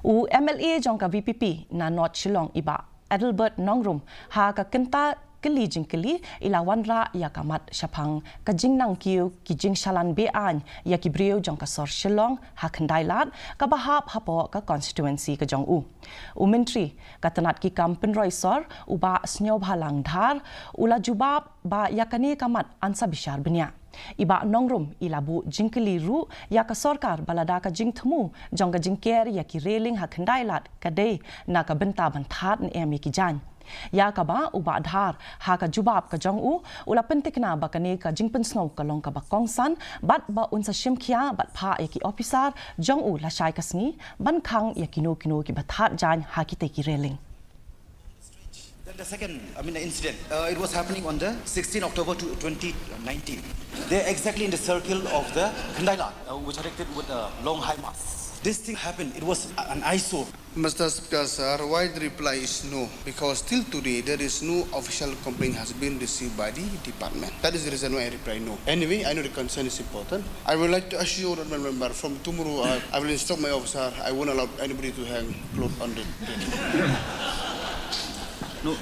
U MLA jongka VPP na North Shillong iba Adelbert Nongrum ha ka kenta keli jingkeli ila Wanrah ya kamat syapang ka jingnang kiu ki Jingshalan Beain ya ki Briew jongka sor Shillong ha kendailat ka bahap hapo ka constituency ka jong u menteri ka tenat ki kam penroi sor uba snyob halang dhar ula jubab ba yakani kamat ansa bishar benya iba nongrum ilabu jingkeli ru ya ka sorkar balada ka jingthmu jongka jingker ya ki reling ha kendailat kadai na ka benta bantat ni emi ki jan ya ka ba uba dhar ha ka jubab ka jong ula pentikna ba kani ka jingpen snow ka long ka ba kongsan bat ba unsa shimkhia bat pha ya ki officer jong la shai ka sngi ban khang ya kino ki bathat jan ha ki te ki reling. The second, the incident, it was happening on the 16th October 2019. They're exactly in the circle of the Kandailat, which are erected with a long high mast. This thing happened, it was an eyesore. Mr. Speaker, sir, why the reply is no? Because till today, there is no official complaint has been received by the department. That is the reason why I reply no. Anyway, I know the concern is important. I would like to assure that my member, from tomorrow, I will instruct my officer, I won't allow anybody to hang clothes on the No.